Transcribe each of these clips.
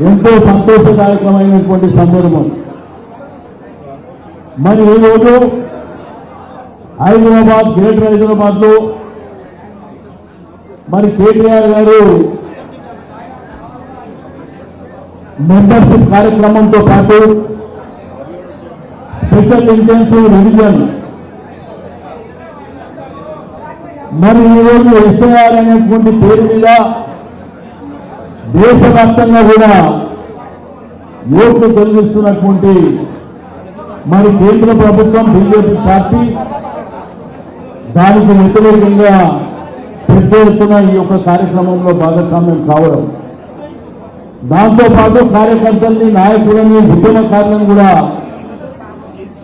ఎంతో సంతోషదాయకమైనటువంటి సందర్భం. మరి ఈరోజు హైదరాబాద్, గ్రేటర్ హైదరాబాద్ లో మరి కేటీఆర్ గారు మెంబర్షిప్ కార్యక్రమంతో పాటు స్పెషల్ ఇంటెన్సివ్ రివిజన్ మరి ఈరోజు ఎస్ఐఆర్ అనేటువంటి పేరు మీద దేశవ్యాప్తంగా కూడా ఓట్లు తొలగిస్తున్నటువంటి మరి కేంద్ర ప్రభుత్వం, బీజేపీ పార్టీ దానికి వ్యతిరేకంగా పెద్ద ఎత్తున ఈ యొక్క కార్యక్రమంలో భాగస్వామ్యం కావడం, దాంతోపాటు కార్యకర్తల్ని, నాయకులని, ఉద్యమకారులను కూడా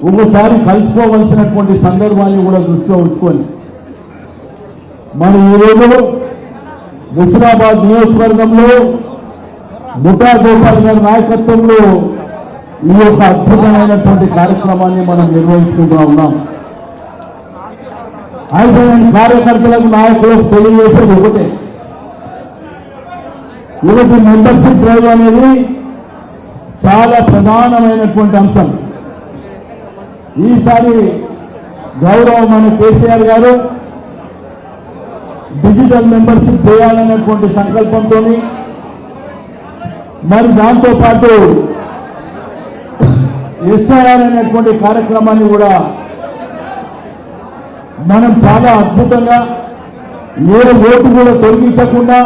ఒకసారి కలుసుకోవలసినటువంటి సందర్భాన్ని కూడా దృష్టిలో ఉంచుకొని మరి ఈరోజు హుస్నాబాద్ నియోజకవర్గంలో ముఠా గోపాల్ గారి నాయకత్వంలో ఈ యొక్క అద్భుతమైనటువంటి కార్యక్రమాన్ని మనం నిర్వహించుకుంటూ ఉన్నాం. అయితే కార్యకర్తలకు, నాయకులకు తెలియజేసేది ఒకటే, ఈరోజు మెంబర్షిప్ డ్రైవ్ అనేది చాలా ప్రధానమైనటువంటి అంశం. ఈసారి గౌరవమైన కేసీఆర్ గారు డిజిటల్ మెంబర్షిప్ చేయాలనేటువంటి సంకల్పంతో మరి దాంతోపాటు ఎస్ఐఆర్ అనేటువంటి కార్యక్రమాన్ని కూడా మనం చాలా అద్భుతంగా ఏ ఓటు కూడా తొలగించకుండా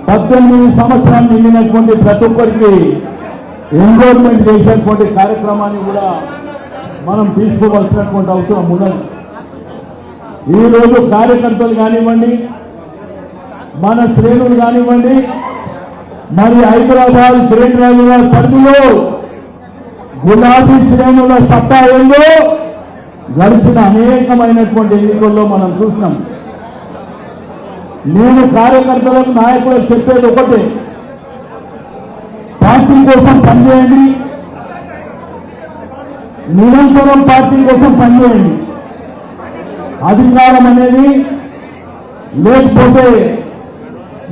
18 సంవత్సరాలు నిండినటువంటి ప్రతి ఒక్కరికి ఎన్రోల్మెంట్ చేసేటువంటి కార్యక్రమాన్ని కూడా మనం తీసుకోవాల్సినటువంటి అవసరం ఉన్నది. ఈరోజు కార్యకర్తలు కానివ్వండి, మన శ్రేణులు కానివ్వండి, మరి హైదరాబాద్, గ్రేటర్ హైదరాబాద్ పరిధిలో గులాబీ శ్రేణుల సత్తా ఏందో గడిచిన అనేకమైనటువంటి ఎన్నికల్లో మనం చూసినాం. నేను కార్యకర్తలకు, నాయకులకు చెప్పేది ఒకటే, పార్టీ కోసం పనిచేయండి, నిరంతరం పార్టీ కోసం పనిచేయండి. అధికారం అనేది లేకపోతే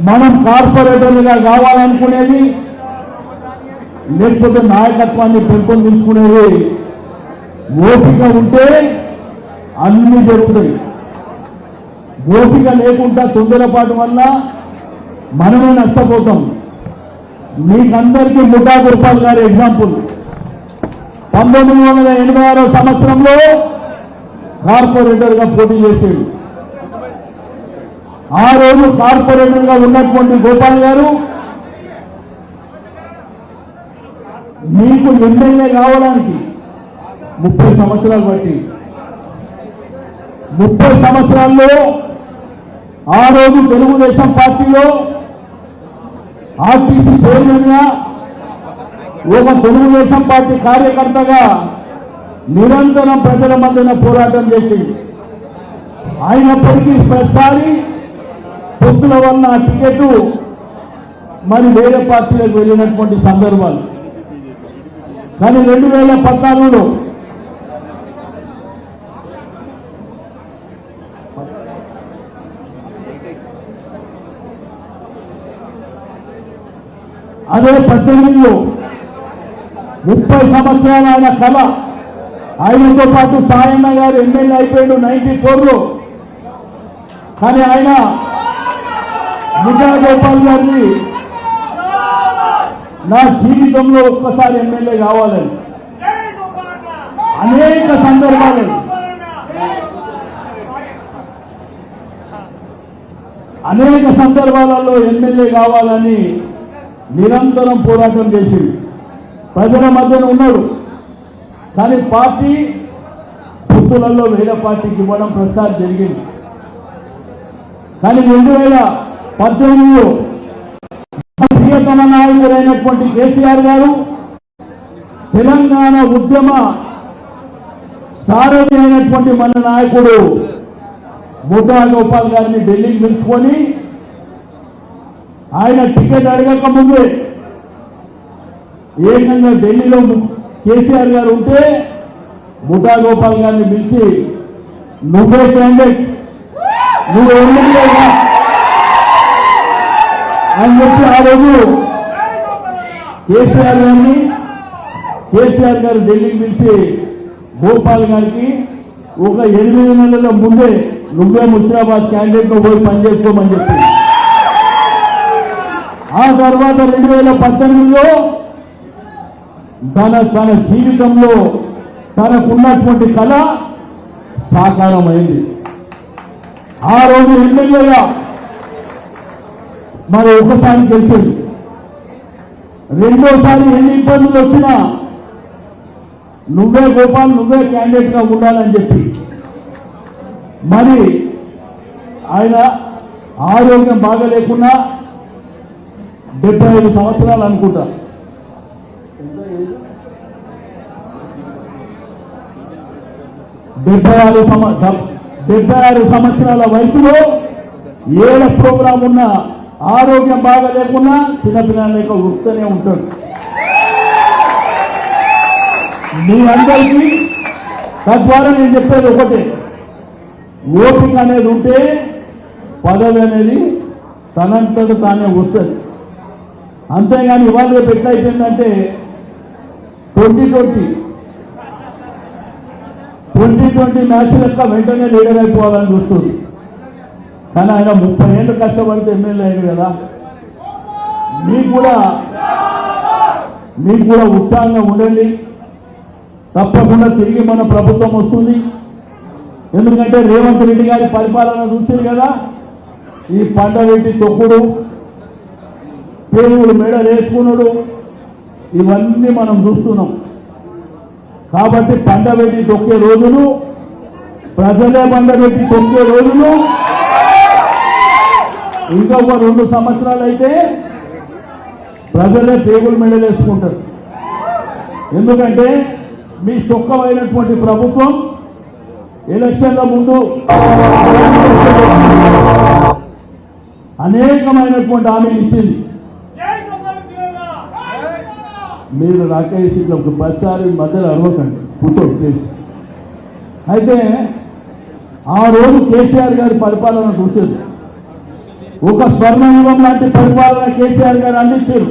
మనం కార్పొరేటర్లుగా కావాలనుకునేది, లేకపోతే నాయకత్వాన్ని పెంపొందించుకునేది ఓపిక ఉంటే అన్ని జరుగుతాయి. ఓపిక లేకుండా తొందరపాటు వల్ల మనమే నష్టపోతాం. మీకందరికీ ముఠా గోపాల్ గారి ఎగ్జాంపుల్. 1986 సంవత్సరంలో కార్పొరేటర్గా పోటీ చేశాడు. ఆ రోజు కార్పొరేటర్గా ఉన్నటువంటి గోపాల్ గారు మీకు ఎమ్మెల్యే కావడానికి 30 సంవత్సరాలు బట్టి 30 సంవత్సరాల్లో ఆ రోజు తెలుగుదేశం పార్టీలో ఆర్టీసీ చైర్మన్గా, ఒక తెలుగుదేశం పార్టీ కార్యకర్తగా నిరంతరం ప్రజల మధ్యన పోరాటం చేసింది. అయినప్పటికీ ప్రతిసారి పొత్తుల వల్ల ఆ టికెట్ మరి వేరే పార్టీలకు వెళ్ళినటువంటి సందర్భాలు. కానీ 2014లో అదే 18లో 30 సంవత్సరాల ఆయన కళ, ఆయనతో పాటు సాయన్న గారు ఎమ్మెల్యే అయిపోయాడు 94లో. కానీ ఆయన ముఠా గోపాల్ గారిని నా జీవితంలో ఒక్కసారి ఎమ్మెల్యే కావాలని అనేక సందర్భాలలో ఎమ్మెల్యే కావాలని నిరంతరం పోరాటం చేసి ప్రజల మధ్యన ఉన్నాడు. కానీ పార్టీ పొత్తులలో వేరే పార్టీకి ఇవ్వడం ప్రసారం జరిగింది. కానీ 2018లో ప్రియతమ నాయకుడైనటువంటి కేసీఆర్ గారు తెలంగాణ ఉద్యమ సారథి అయినటువంటి మన నాయకుడు ముఠా గోపాల్ గారిని ఢిల్లీకి పిలుచుకొని ఆయన టికెట్ అడగక ముందే ఏకంగా ఢిల్లీలో కేసీఆర్ గారు ఉంటే ముఠా గోపాల్ గారిని పిలిచి నువ్వే క్యాండిడేట్, నువ్వు ఎమ్మెల్యేగా అని చెప్పి ఆ రోజు కేసీఆర్ గారు ఢిల్లీకి పిలిచి గోపాల్ గారికి ఒక 8 నెలల ముందే నువ్వే ముషిరాబాద్ క్యాండిడేట్ లో పోయి పనిచేసుకోమని చెప్పి, ఆ తర్వాత 2018లో తన జీవితంలో తనకున్నటువంటి కళ సాకారమైంది. ఆ రోజు ఎమ్మెల్యేగా మరి ఒకసారి గెలిచింది, రెండోసారి ఎన్ని ఇబ్బందులు వచ్చినా నువ్వే గోపాల్ నువ్వే క్యాండిడేట్ గా ఉండాలని చెప్పి మరి ఆయన ఆరోగ్యం బాగలేకున్నా 75 సంవత్సరాలు అనుకుంటా, 76 సంవత్సరాల వయసులో ఏడ ప్రోగ్రాం ఉన్నా ఆరోగ్యం బాగా లేకున్నా చిన్నపిల్లల యొక్క వృత్తనే ఉంటాడు. మీ అందరికీ తద్వారా నేను చెప్పేది ఒకటే, ఓపిక అనేది ఉంటే పదవి అనేది తనంతట తానే వస్తుంది. అంతేగాని ఇవాళ రేపు ఎట్లయిపోయిందంటే 2020 మ్యాచ్ లెక్క వెంటనే లీడర్ అయిపోవాలని చూస్తుంది. కానీ ఆయన 30 ఏళ్ళు కష్టపడితే ఎమ్మెల్యే అయ్యారు కదా. మీకు కూడా ఉత్సాహంగా ఉండండి. తప్పకుండా తిరిగి మన ప్రభుత్వం వస్తుంది. ఎందుకంటే రేవంత్ రెడ్డి గారి పరిపాలన చూసింది కదా, ఈ పంటవేటి తొక్కుడు, పేరువులు మెడ వేసుకున్నాడు, ఇవన్నీ మనం చూస్తున్నాం. కాబట్టి పంటవేటి తొక్కే రోజులు, ప్రజలే పంటవేటి తొక్కే రోజులు ఇంకొక 2 సంవత్సరాలు అయితే ప్రజలే పేగులు మెడలేసుకుంటారు. ఎందుకంటే మీ సొక్కమైనటువంటి ప్రభుత్వం ఎలక్షన్ల ముందు అనేకమైనటువంటి హామీలు ఇచ్చింది. మీరు రాకేష్ ఇట్లా ప్రతిసారి మధ్యలో అరవకండి, కూర్చోండి ప్లీజ్. అయితే ఆ రోజు కేసీఆర్ గారి పరిపాలన చూసేది ఒక స్వర్ణయుగం లాంటి పరిపాలన కేసీఆర్ గారు అందించారు.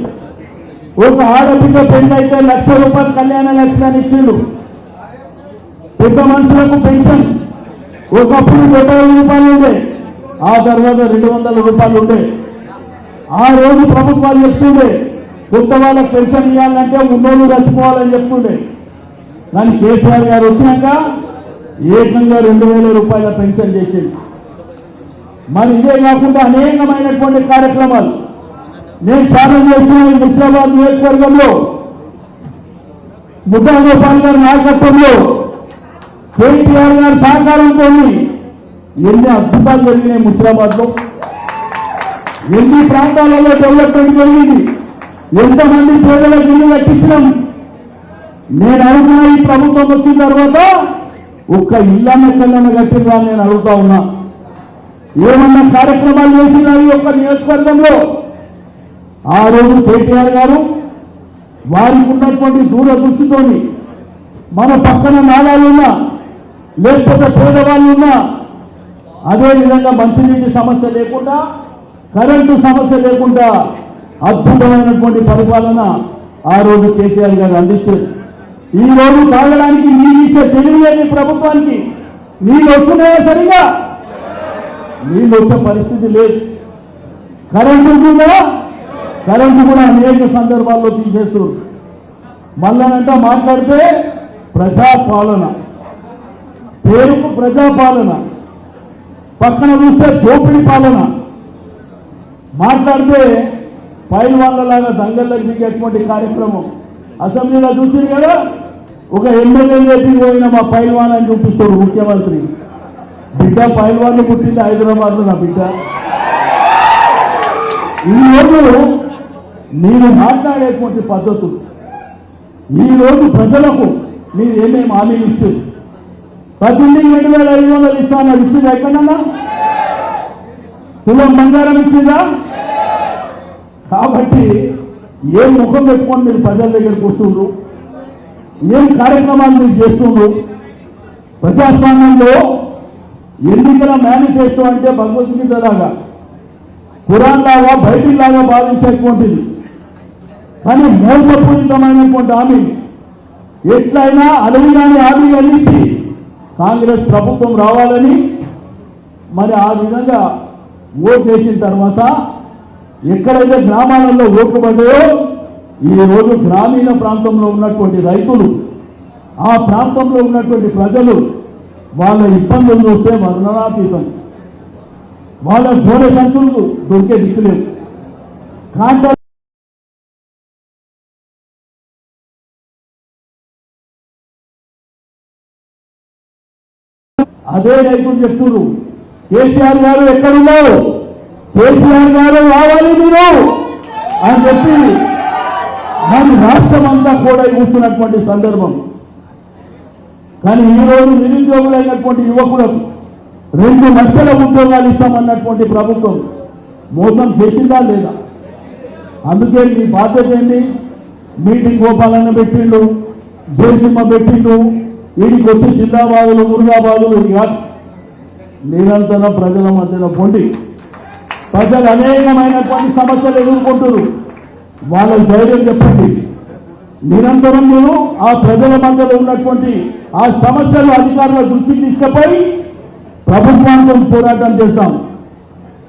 ఒక ఆడబిడ్డ పెళ్లి అయితే ₹1,00,000 కళ్యాణ లక్ష్మి అని ఇచ్చిండు. పెద్ద మనుషులకు పెన్షన్ ఒకప్పుడు ₹70 ఉండే, ఆ తర్వాత ₹200 ఉండే. ఆ రోజు ప్రభుత్వాలు చెప్తుండే కొత్త వాళ్ళకి పెన్షన్ ఇవ్వాలంటే ఉన్నోళ్ళు రచ్చిపోవాలని చెప్తుండే. కానీ కేసీఆర్ గారు వచ్చినాక ఏకంగా ₹2,000 పెన్షన్ చేసింది. మరి ఇదే కాకుండా అనేకమైనటువంటి కార్యక్రమాలు నేను ఛాలెంజ్ చేస్తున్నాను. ముషిరాబాద్ నియోజకవర్గంలో ముఠా గోపాల్ గారి నాయకత్వంలో కేటీఆర్ గారి సహకారంతో ఎన్ని అద్భుతాలు జరిగినాయి. ముషిరాబాద్ లో ఎన్ని ప్రాంతాలలో డెవలప్మెంట్ జరిగింది, ఎంతమంది పేదలకు ఇల్లు కట్టించినాం. నేను అడుగుతున్నా, ఈ ప్రభుత్వం వచ్చిన తర్వాత ఒక్క ఇళ్ళన్న కట్టిందా అని నేను అడుగుతా ఉన్నా. ఏమన్నా కార్యక్రమాలు చేసినా ఈ యొక్క నియోజకవర్గంలో? ఆ రోజు కేటీఆర్ గారు వారికి ఉన్నటువంటి దూరదృష్టితోని మన పక్కన నాళాలున్నా లేకపోతే పేదవాళ్ళు ఉన్నా అదేవిధంగా మంచినీటి సమస్య లేకుండా, కరెంటు సమస్య లేకుండా అద్భుతమైనటువంటి పరిపాలన ఆ రోజు కేసీఆర్ గారు అందించారు. ఈ రోజు తాగడానికి నీళ్ళు ఇచ్చే తెలియలేని ప్రభుత్వానికి నీళ్ళు వస్తున్నాయా? సరిగా నీళ్ళు వచ్చే పరిస్థితి లేదు. కరెంటు కూడా అనేక సందర్భాల్లో తీసేస్తారు. మళ్ళనంట మాట్లాడితే ప్రజాపాలన, పేరుకు ప్రజాపాలన, పక్కన చూస్తే దోపిడీ పాలన. మాట్లాడితే పైల్వాన్లలాగా దంగల్లోకి దిగేటువంటి కార్యక్రమం అసెంబ్లీలో చూసింది కదా. ఒక ఎమ్మెల్యే చెప్పి పోయిన మా పైల్వాన్ అని చూపిస్తాడు ముఖ్యమంత్రి. బిడ్డ పైల్వాన్లు పుట్టింది హైదరాబాద్లో నా బిడ్డ. ఈరోజు మీరు మాట్లాడేటువంటి పద్ధతులు, ఈరోజు ప్రజలకు మీరు ఏమేమి హామీలు ఇచ్చారు? ప్రతి 7,500 ఇస్తాను, ఇచ్చిందా? ఎక్కడన్నా తులం బంగారం ఇచ్చిందా? కాబట్టి ఏం ముఖం పెట్టుకొని మీరు ప్రజల దగ్గరికి వస్తుండ్రు? ఏం కార్యక్రమాలు మీరు చేస్తుండ్రు? ప్రజాస్వామ్యంలో ఎన్నికల మేనిఫెస్టో అంటే భగవద్గీత లాగా, ఖురాన్ లాగా, బైబిల్ లాగా భావించేటువంటిది. కానీ మోసపూరితమైనటువంటి హామీ ఎట్లయినా అడవిగాని హామీ అందించి కాంగ్రెస్ ప్రభుత్వం రావాలని మరి ఆ విధంగా ఓటు వేసిన తర్వాత ఎక్కడైతే గ్రామాలలో ఓట్లు పడ్డాయో ఈరోజు గ్రామీణ ప్రాంతంలో ఉన్నటువంటి రైతులు ఆ ప్రాంతంలో ఉన్నటువంటి ప్రజలు వాళ్ళ ఇబ్బందులు చూస్తే వర్ణనాతీతం. వాళ్ళ ఘోర సంచులు దొరికే దిక్కులేవు. కాంట్రాక్ట్ అదే రైతులు చెప్తున్నారు, కేసీఆర్ గారు ఎక్కడున్నారు, కేసీఆర్ గారు రావాలి మీరు అని చెప్పి మన రాష్ట్రం అంతా కూడా కూర్చున్నటువంటి సందర్భం. కానీ ఈరోజు నిరుద్యోగులైనటువంటి యువకులకు 2 లక్షల ఉద్యోగాలు ఇస్తామన్నటువంటి ప్రభుత్వం మోసం చేసిందా లేదా? అందుకే మీ బాధ్యత ఏంటి? మీటింగ్ గోపాలన్న పెట్టిండు, జయసింహ పెట్టిండు, వీడికి వచ్చి జిందాబాదులు మురుగాబాదులు కాదు. నిరంతరం ప్రజల మధ్యన పొండి ప్రజలు అనేకమైనటువంటి సమస్యలు ఎదుర్కొంటున్నారు. వాళ్ళకి ధైర్యం చెప్పండి. నిరంతరం మీరు ఆ ప్రజల మధ్యలో ఉన్నటువంటి ఆ సమస్యలు అధికారుల దృష్టికి తీసుకుపోయి ప్రభుత్వాంతో పోరాటం చేస్తాం.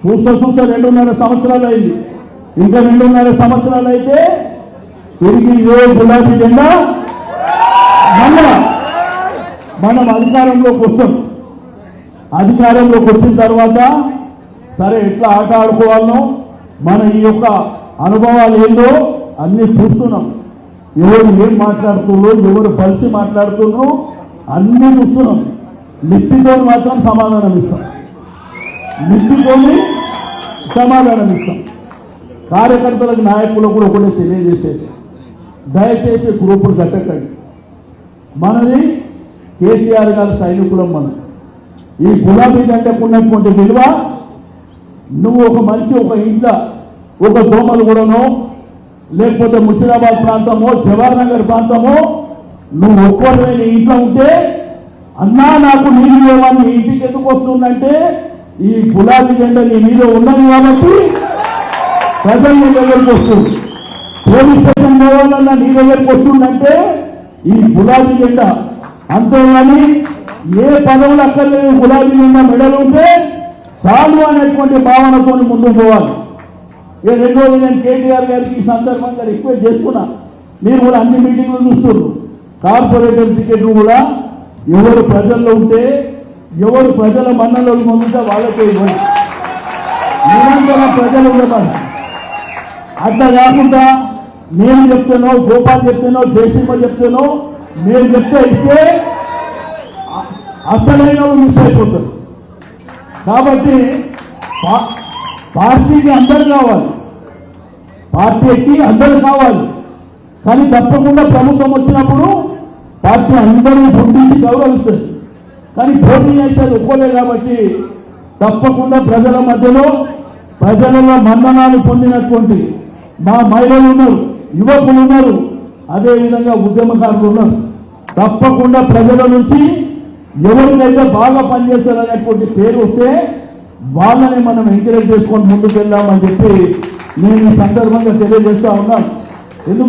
చూస్తే 2.5 సంవత్సరాలు అయింది. ఇంకా 2.5 సంవత్సరాలు అయితే తిరిగి ఏ గులాబీ జెండా మనం అధికారంలోకి వస్తాం. అధికారంలోకి వచ్చిన తర్వాత సరే ఎట్లా ఆట ఆడుకోవాలనో మన ఈ యొక్క అనుభవాలు ఏందో అన్నీ చూస్తున్నాం. ఎవరు ఏం మాట్లాడుతున్నారు, ఎవరు కలిసి మాట్లాడుతున్నారు అన్నీ చూస్తున్నాం. నిప్పితో మాత్రం సమాధానం ఇస్తాం, నిప్పితోని సమాధానం ఇస్తాం. కార్యకర్తలకు నాయకులకు కూడా ఒకటే తెలియజేసేది, దయచేసి గ్రూపులు కట్టకండి. మనది కేసీఆర్ గారి సైనికులం. మనం ఈ గులాబీ గంటకు ఉన్నటువంటి విలువ నువ్వు ఒక మనిషి ఒక ఇంట్లో ఒక దోమలగూడనో లేకపోతే ముషిరాబాద్ ప్రాంతమో జవహర్ నగర్ ప్రాంతమో నువ్వు ఒక్కరివే నీ ఇంట్లో ఉంటే అన్నా నాకు నీళ్ళు లేవని నీ ఇంటికి ఎందుకు వస్తుందంటే ఈ గులాబీ జెండా నీ మీద ఉన్నది కాబట్టి ప్రజలు నీ దగ్గరికి వస్తుంది. పోలీస్ స్టేషన్ పోవాలన్నా నీ దగ్గరికి వస్తుందంటే ఈ గులాబీ జెండా. అంతేగాని ఏ పదవులు అక్కర్లేదు, గులాబీ జెండా మెడలు ఉంటే చాలు అనేటువంటి భావనతో ముందుకు పోవాలి. ఇక రెండోది నేను కేటీఆర్ గారికి ఈ సందర్భంగా రిక్వెస్ట్ చేసుకున్నా, మీరు కూడా అన్ని మీటింగ్లు చూస్తున్నారు. కార్పొరేటర్ టికెట్లు కూడా ఎవరు ప్రజల్లో ఉంటే ఎవరు ప్రజల మన్నలో పొందితే వాళ్ళకే ఇవ్వండి. నిరంతరం ప్రజలు ఉండమని. అట్లా కాకుండా నేను చెప్తానో, గోపాల్ చెప్తానో, జయసింహ చెప్తానో నేను చెప్తే ఇస్తే అసలైన మిస్ అయిపోతారు. కాబట్టి పార్టీకి అందరు కావాలి, పార్టీకి అందరూ కావాలి. కానీ తప్పకుండా ప్రభుత్వం వచ్చినప్పుడు పార్టీ అందరినీ గుర్తించి గౌరవిస్తుంది. కానీ పోటీ చేసేది ఒక్కలే కాబట్టి తప్పకుండా ప్రజల మధ్యలో ప్రజలలో మన్ననాలు పొందినటువంటి మా మహిళలు ఉన్నారు, యువకులు ఉన్నారు, అదేవిధంగా ఉద్యమకారులు ఉన్నారు. తప్పకుండా ప్రజల నుంచి ఎవరికైతే బాగా పనిచేస్తారనేటువంటి పేరు వస్తే వాళ్ళని మనం ఎంకరేజ్ చేసుకొని ముందుకు వెళ్దామని చెప్పి నేను ఈ సందర్భంగా తెలియజేస్తా ఉన్నాను. ఎందుకంటే